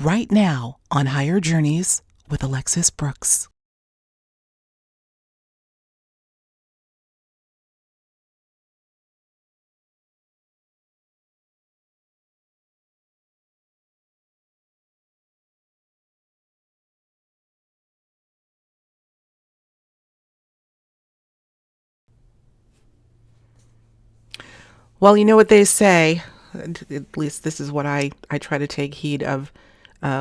right now on Higher Journeys with Alexis Brooks. Well, you know what they say, at least this is what I try to take heed of.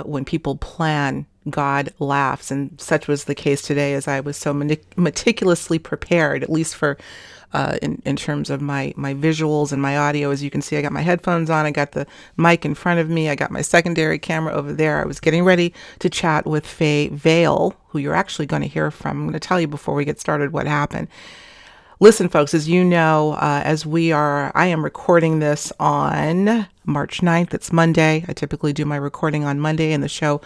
When people plan, God laughs. And such was the case today, as I was so meticulously prepared, at least for in terms of my visuals and my audio. As you can see, I got my headphones on, I got the mic in front of me, I got my secondary camera over there. I was getting ready to chat with Faye Vale, who you're actually going to hear from. I'm going to tell you before we get started what happened. Listen, folks, as you know, I am recording this on March 9th. It's Monday. I typically do my recording on Monday, and the show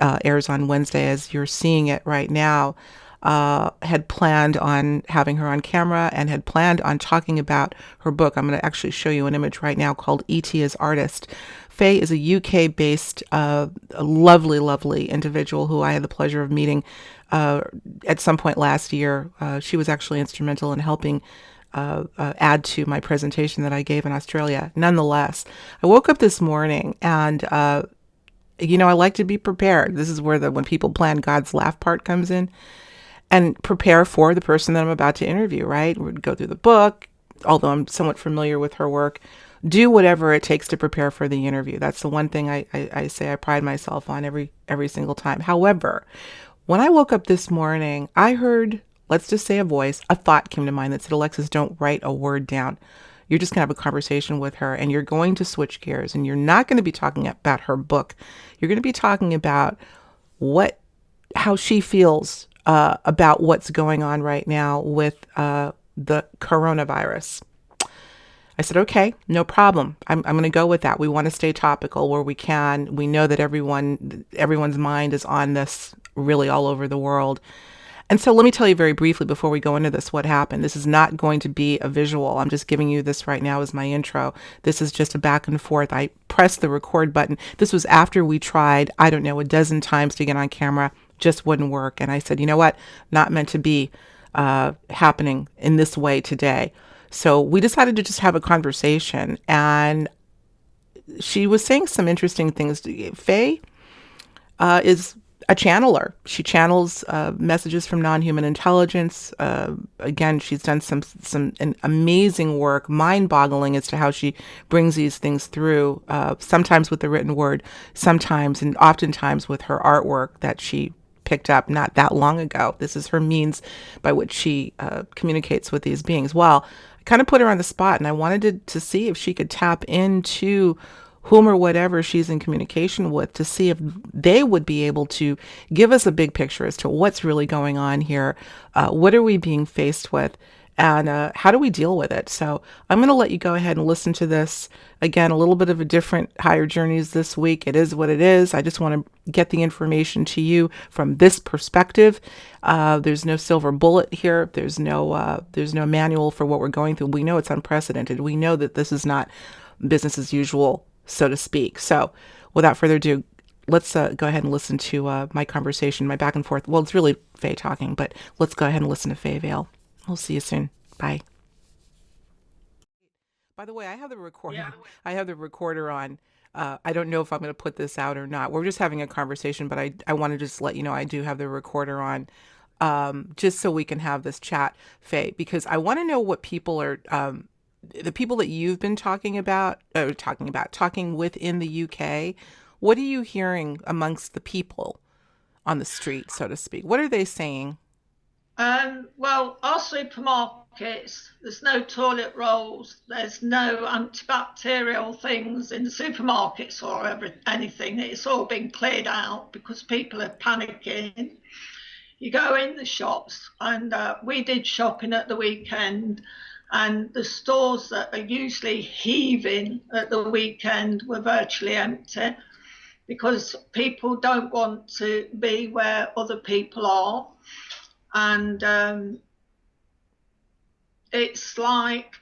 airs on Wednesday as you're seeing it right now. Had planned on having her on camera and had planned on talking about her book. I'm going to actually show you an image right now called E.T. as Artist. Faye is a UK-based, lovely, lovely individual who I had the pleasure of meeting at some point last year. She was actually instrumental in helping add to my presentation that I gave in Australia. Nonetheless, I woke up this morning and, I like to be prepared. This is where when people plan, God's laugh part comes in, and prepare for the person that I'm about to interview, right? We'd go through the book, although I'm somewhat familiar with her work. Do whatever it takes to prepare for the interview. That's the one thing I say I pride myself on every single time. However, when I woke up this morning, I heard, let's just say a thought came to mind that said, Alexis, don't write a word down. You're just going to have a conversation with her and you're going to switch gears and you're not going to be talking about her book. You're going to be talking about how she feels about what's going on right now with the coronavirus. I said, okay, no problem. I'm going to go with that. We want to stay topical where we can. We know that everyone's mind is on this really all over the world. And so let me tell you very briefly before we go into this what happened. This is not going to be a visual. I'm just giving you this right now as my intro. This is just a back and forth. I pressed the record button. This was after we tried, I don't know, a dozen times to get on camera. Just wouldn't work. And I said, you know what? Not meant to be happening in this way today. So we decided to just have a conversation. And she was saying some interesting things. Faye is a channeler. She channels messages from non-human intelligence. Again, she's done some amazing work, mind-boggling as to how she brings these things through, sometimes with the written word, sometimes and oftentimes with her artwork that she picked up not that long ago. This is her means by which she communicates with these beings. Well, I kind of put her on the spot and I wanted to see if she could tap into whom or whatever she's in communication with to see if they would be able to give us a big picture as to what's really going on here. What are we being faced with? And how do we deal with it? So I'm going to let you go ahead and listen to this. Again, a little bit of a different Higher Journeys this week. It is what it is. I just want to get the information to you from this perspective. There's no silver bullet here. There's no manual for what we're going through. We know it's unprecedented. We know that this is not business as usual, so to speak. So without further ado, let's go ahead and listen to my conversation, my back and forth. Well, it's really Faye talking, but let's go ahead and listen to Faye Vale. We'll see you soon. Bye. By the way, I have the recorder. Yeah. I have the recorder on. I don't know if I'm going to put this out or not. We're just having a conversation, but I want to just let you know I do have the recorder on, just so we can have this chat, Faye, because I want to know what people are, the people that you've been talking with in the UK. What are you hearing amongst the people on the street, so to speak? What are they saying? Well, our supermarkets, there's no toilet rolls, there's no antibacterial things in the supermarkets or anything. It's all been cleared out because people are panicking. You go in the shops, and we did shopping at the weekend, and the stores that are usually heaving at the weekend were virtually empty because people don't want to be where other people are. And it's like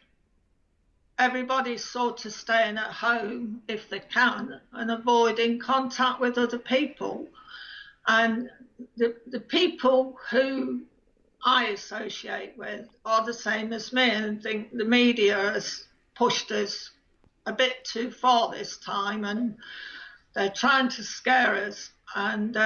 everybody's sort of staying at home if they can and avoiding contact with other people. And the people who I associate with are the same as me, and think the media has pushed us a bit too far this time, and they're trying to scare us, and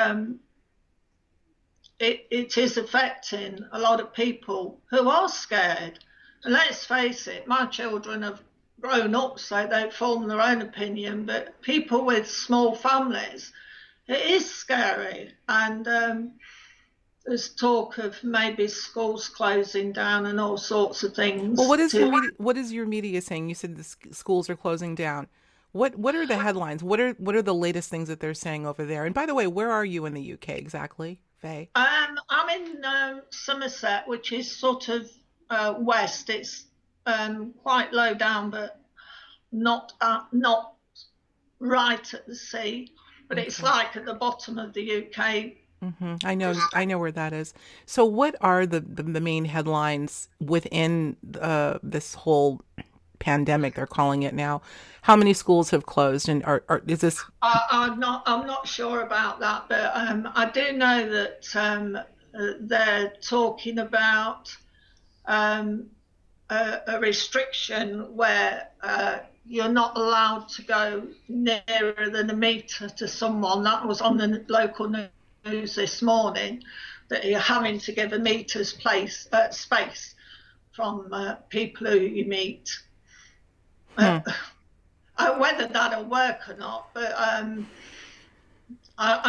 it is affecting a lot of people who are scared. And let's face it, my children have grown up, so they've formed their own opinion, but people with small families, it is scary. And there's talk of maybe schools closing down and all sorts of things. Well, what is your media saying? You said the schools are closing down. What are the headlines? What are the latest things that they're saying over there? And by the way, where are you in the UK exactly, Faye? I'm in Somerset, which is sort of west. It's quite low down, but not right at the sea. But it's like at the bottom of the UK. Mm-hmm. I know where that is. So what are the main headlines within this whole pandemic, they're calling it now? How many schools have closed, and is this? I'm not sure about that, but I do know that they're talking about a restriction where you're not allowed to go nearer than a metre to someone. That was on the local news this morning, that you're having to give a metre's space from people who you meet. Whether that'll work or not, but I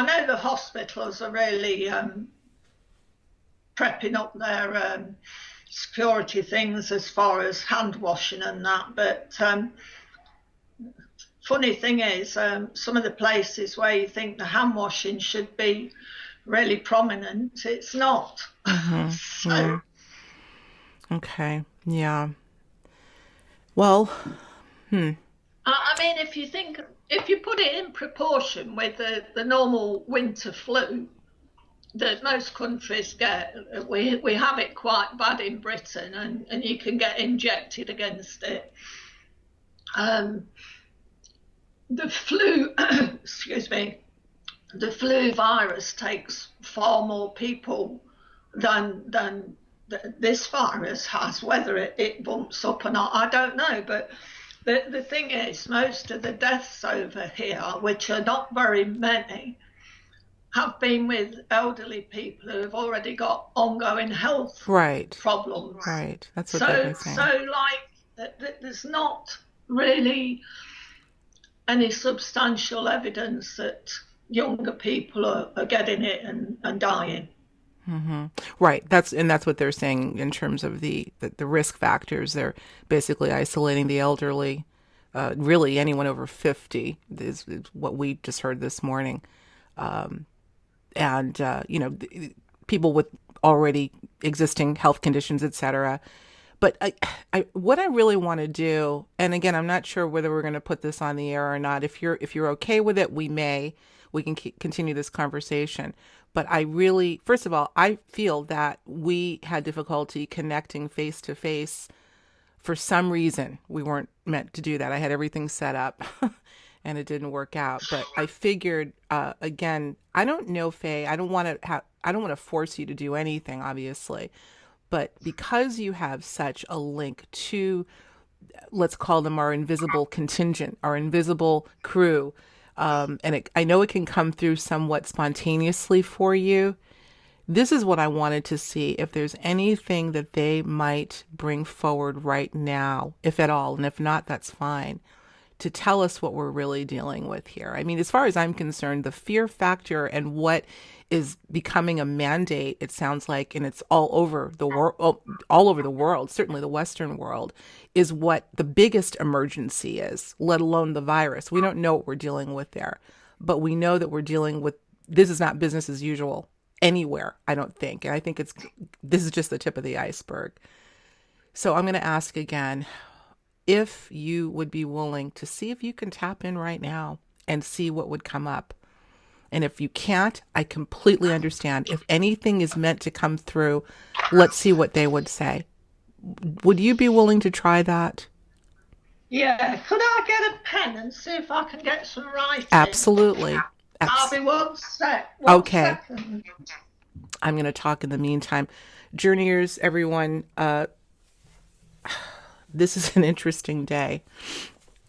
know the hospitals are really prepping up their security things as far as hand washing and that, but funny thing is, some of the places where you think the hand washing should be really prominent, it's not. Mm-hmm. So, Yeah. Okay. Yeah. Well, I mean, if you put it in proportion with the normal winter flu that most countries get, we have it quite bad in Britain, and you can get injected against it. The flu, excuse me, the flu virus takes far more people than this virus has. Whether it bumps up or not, I don't know. But the thing is, most of the deaths over here, which are not very many, have been with elderly people who have already got ongoing health problems. Right. That's what they've been saying. So, there's not really any substantial evidence that younger people are getting it and dying. Mm-hmm. Right. That's what they're saying in terms of the risk factors. They're basically isolating the elderly. Really, anyone over 50 is what we just heard this morning. And people with already existing health conditions, etc. But what I really want to do, and again, I'm not sure whether we're going to put this on the air or not. If you're okay with it, we can continue this conversation. But first of all, I feel that we had difficulty connecting face to face. For some reason, we weren't meant to do that. I had everything set up and it didn't work out. But I figured, again, I don't know, Faye, I don't want to force you to do anything, obviously. But because you have such a link to, let's call them our invisible contingent, our invisible crew, I know it can come through somewhat spontaneously for you. This is what I wanted to see, if there's anything that they might bring forward right now, if at all, and if not, that's fine, to tell us what we're really dealing with here. I mean, as far as I'm concerned, the fear factor and what is becoming a mandate, it sounds like, and it's all over the world, certainly the Western world, is what the biggest emergency is, let alone the virus. We don't know what we're dealing with there, but we know that we're dealing with, this is not business as usual anywhere, I don't think. And I think this is just the tip of the iceberg. So I'm going to ask again, if you would be willing to see if you can tap in right now and see what would come up. And if you can't, I completely understand. If anything is meant to come through, let's see what they would say. Would you be willing to try that? Yeah, could I get a pen and see if I can get some writing? Absolutely. I'll Abs- be one okay. second. I'm going to talk in the meantime. Journeyers, everyone, this is an interesting day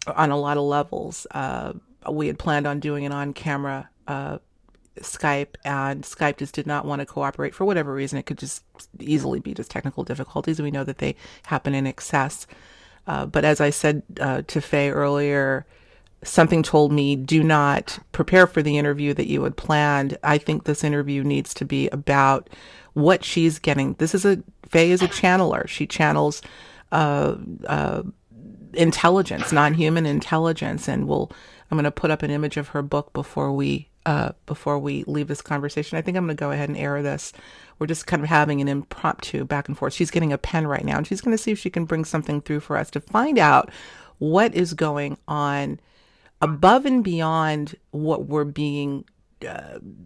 on a lot of levels. We had planned on doing it on camera Skype, and Skype just did not want to cooperate for whatever reason. It could just easily be just technical difficulties. We know that they happen in excess. But as I said to Faye earlier, something told me do not prepare for the interview that you had planned. I think this interview needs to be about what she's getting. Faye is a channeler. She channels uh, uh, intelligence, non-human intelligence, and I'm going to put up an image of her book before we leave this conversation. I think I'm going to go ahead and air this. We're just kind of having an impromptu back and forth. She's getting a pen right now, and she's going to see if she can bring something through for us to find out what is going on above and beyond what we're being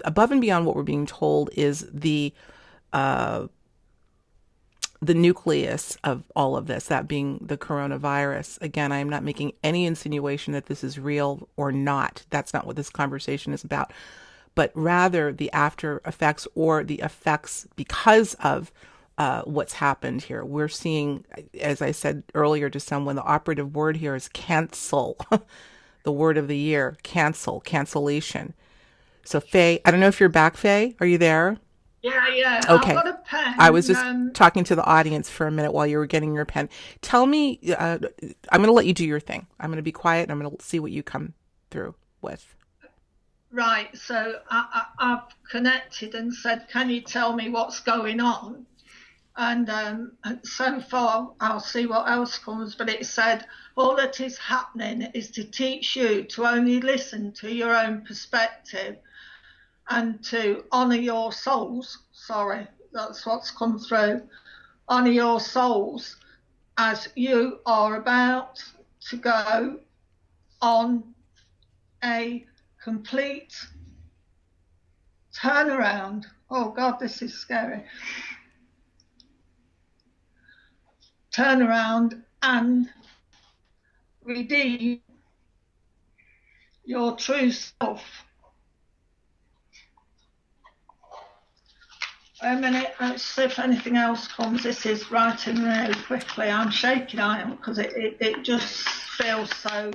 above and beyond what we're being told is the nucleus of all of this, that being the coronavirus. Again, I am not making any insinuation that this is real or not. That's not what this conversation is about, but rather the after effects or the effects because of what's happened here. We're seeing, as I said earlier to someone, the operative word here is cancel. The word of the year, cancellation. So, Faye, I don't know if you're back, Faye. Are you there? Yeah, yeah, I've Okay. got a I was pen. just talking to the audience for a minute while you were getting your pen. Tell me, I'm going to let you do your thing. I'm going to be quiet and I'm going to see what you come through with. Right, so I've connected and said, can you tell me what's going on? And so far, I'll see what else comes. But it said, all that is happening is to teach you to only listen to your own perspective and to honour your souls. Sorry, that's what's come through. Honour your souls as you are about to go on a complete turnaround. Oh God, this is scary. Turnaround and redeem your true self. A minute, let's see if anything else comes. This is writing really quickly. I'm shaking, I am, because it just feels so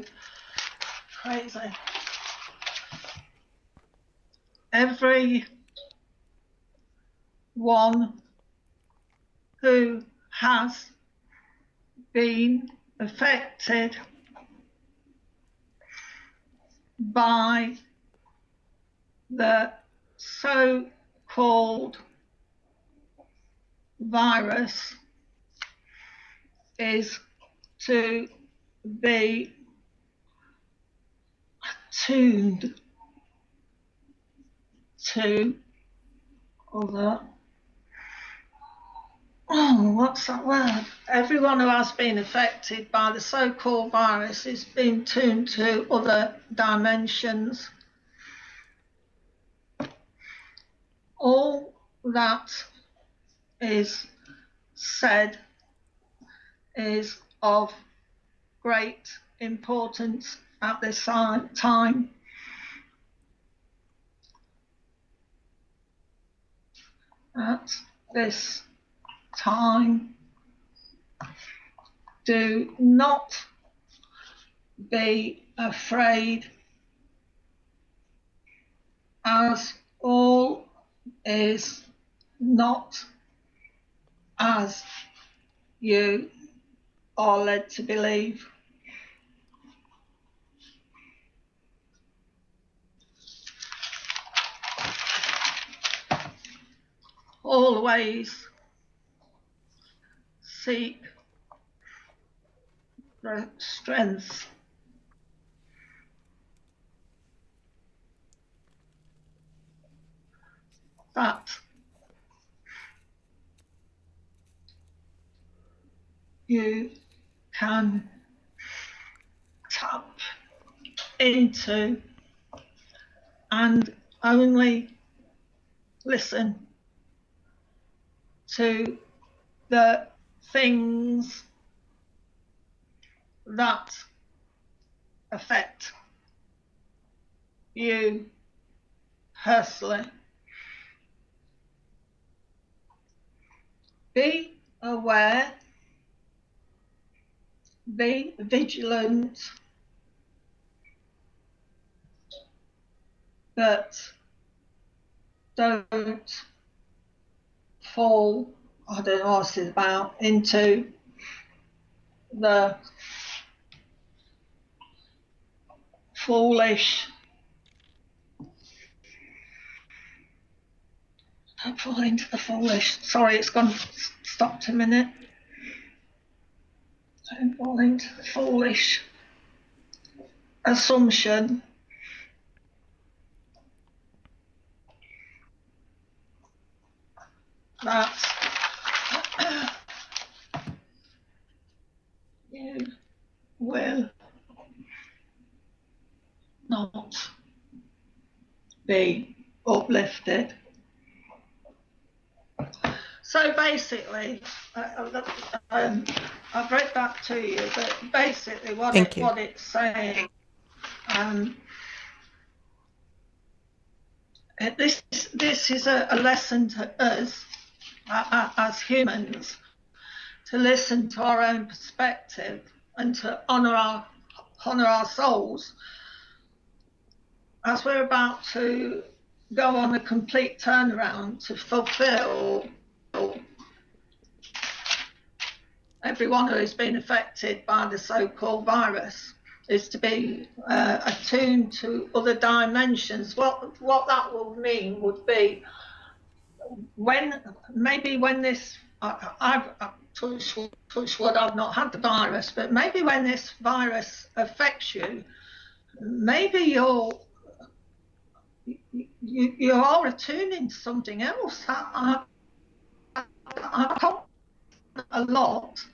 crazy. Every one who has been affected by the so-called virus is to be attuned to other. Oh, what's that word? Everyone who has been affected by the so-called virus is being tuned to other dimensions. All that is said is of great importance at this time. At this time, do not be afraid, as all is not as you are led to believe. Always seek the strength that you can tap into and only listen to the things that affect you personally. Be aware, be vigilant, but don't fall, I don't know what it's about, into the foolish, don't fall into the foolish, sorry, it's gone, stopped a minute. Don't fall into the foolish assumption that you will not be uplifted. So basically, I've read that to you, but basically what it's saying, this is a lesson to us as humans, to listen to our own perspective and to honour our souls, as we're about to go on a complete turnaround to fulfil everyone who has been affected by the so-called virus, is to be attuned to other dimensions. What that will mean would be when this, I've touch wood, I've not had the virus, but maybe when this virus affects you, maybe you are attuning to something else. I've come a lot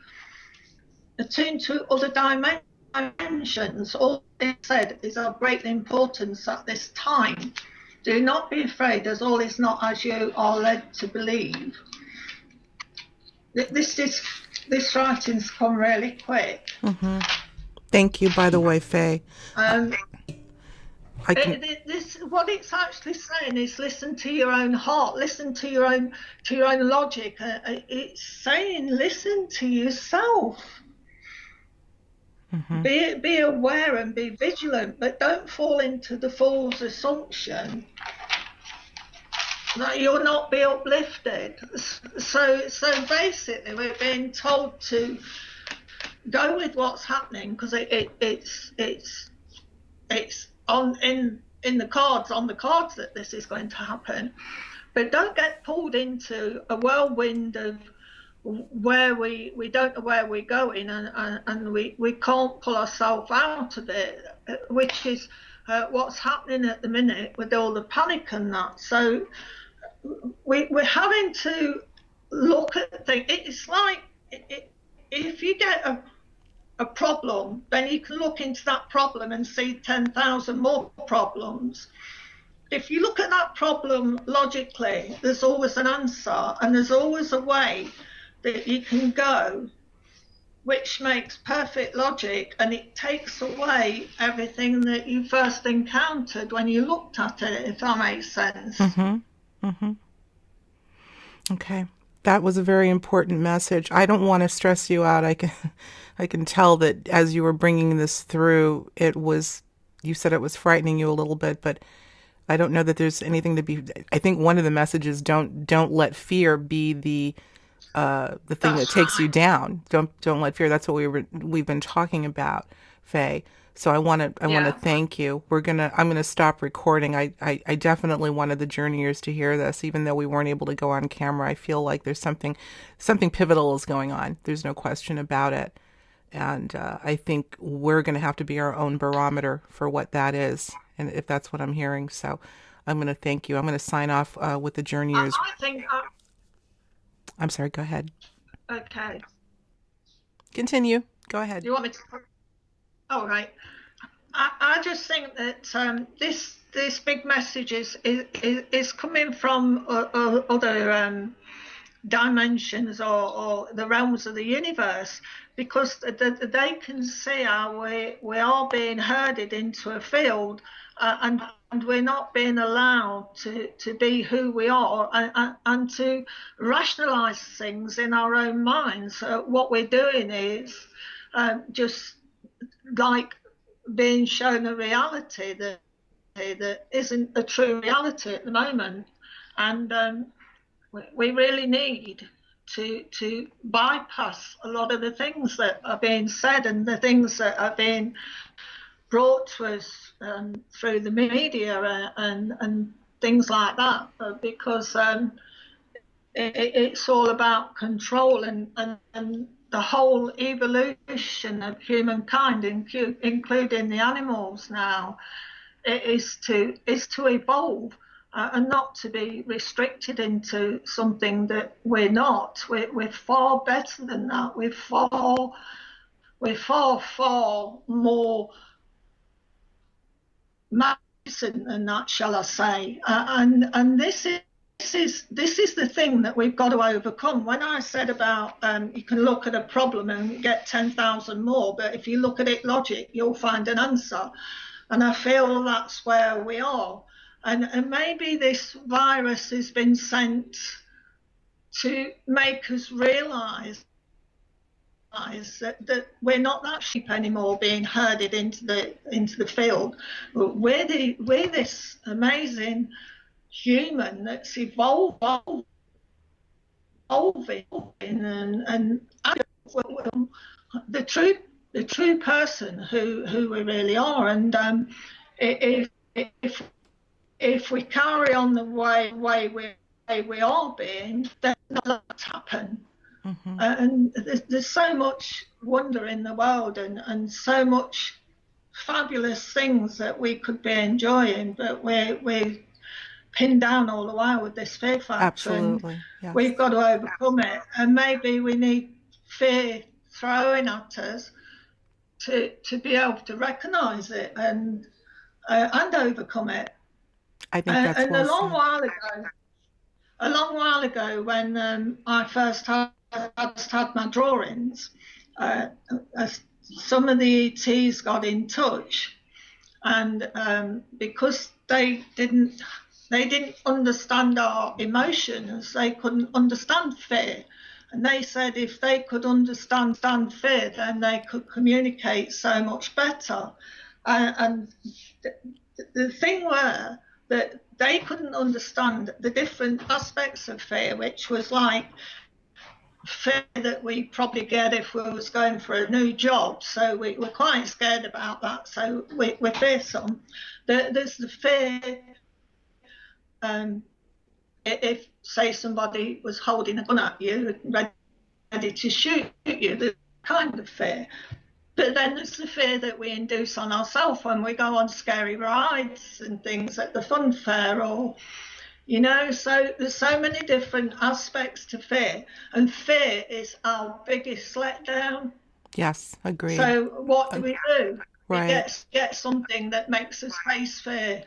attuned to other dimensions. All it said is of great importance at this time. Do not be afraid, as all is not as you are led to believe. This writing's come really quick. Mm-hmm. Thank you, by the way, Faye. What it's actually saying is listen to your own heart, listen to your own logic. It's saying listen to yourself. Mm-hmm. Be aware and be vigilant, but don't fall into the fool's assumption that you'll not be uplifted. So basically, we're being told to go with what's happening because it's in the cards that this is going to happen, but don't get pulled into a whirlwind of where we don't know where we're going and we can't pull ourselves out of it, which is what's happening at the minute with all the panic and that. So we're having to look at things. It's like if you get a problem, then you can look into that problem and see 10,000 more problems. If you look at that problem logically, there's always an answer and there's always a way that you can go, which makes perfect logic, and it takes away everything that you first encountered when you looked at it, if that makes sense. Mm-hmm. Mm-hmm. Okay. That was a very important message. I don't want to stress you out. I can tell that as you were bringing this through, you said it was frightening you a little bit, but I don't know that there's anything to be. I think one of the messages, don't let fear be the thing that takes you down. Don't let fear. That's what we've been talking about, Faye. So I want to thank you. I'm gonna stop recording. I definitely wanted the journeyers to hear this, even though we weren't able to go on camera. I feel like there's something pivotal is going on. There's no question about it. And I think we're going to have to be our own barometer for what that is, and if that's what I'm hearing. So I'm going to thank you. I'm going to sign off with the journeyers. I'm sorry, go ahead. Okay. Continue. Go ahead. You want me to? All right. I just think that this big message is coming from other dimensions or the realms of the universe, because they can see how we are being herded into a field, and we're not being allowed to be who we are, and to rationalize things in our own minds. What we're doing is just like being shown a reality that isn't a true reality at the moment. And we really need to bypass a lot of the things that are being said and the things that are being brought to us through the media and things like that, because it's all about control, and the whole evolution of humankind, including the animals now, is to evolve, and not to be restricted into something that we're not. We're far better than that. We're far more magnificent than that, shall I say? And this is the thing that we've got to overcome. When I said about you can look at a problem and get 10,000 more, but if you look at it logic, you'll find an answer. And I feel that's where we are. And maybe this virus has been sent to make us realise that we're not that sheep anymore, being herded into the field. We're this amazing human that's evolving, and the true person who we really are. And if we carry on the way we are being, then that's happen. Mm-hmm. And there's so much wonder in the world, and so much fabulous things that we could be enjoying, but we're pinned down all the while with this fear factor. Absolutely. Yes. We've got to overcome it, and maybe we need fear throwing at us to be able to recognise it and overcome it. I think that's and well a long while ago, when I first had my drawings, some of the ETs got in touch, and because they didn't understand our emotions, they couldn't understand fear. And they said if they could understand fear, then they could communicate so much better. And the thing were that they couldn't understand the different aspects of fear, which was like fear that we probably get if we was going for a new job. So we're quite scared about that. So we're fearsome. There's the fear if, say, somebody was holding a gun at you, ready to shoot you, the kind of fear. But then there's the fear that we induce on ourselves when we go on scary rides and things at the fun fair, or, so there's so many different aspects to fear, and fear is our biggest letdown. Yes, agreed. So what do we do? Right. We get something that makes us face fear.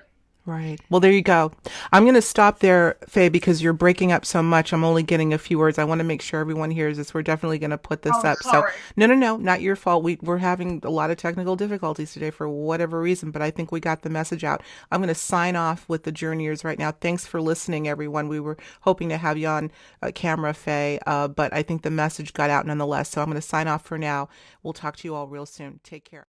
Right. Well, there you go. I'm going to stop there, Faye, because you're breaking up so much. I'm only getting a few words. I want to make sure everyone hears this. We're definitely going to put this up. Sorry. So, no, not your fault. We're having a lot of technical difficulties today for whatever reason, but I think we got the message out. I'm going to sign off with the Journeyers right now. Thanks for listening, everyone. We were hoping to have you on camera, Faye, but I think the message got out nonetheless. So I'm going to sign off for now. We'll talk to you all real soon. Take care.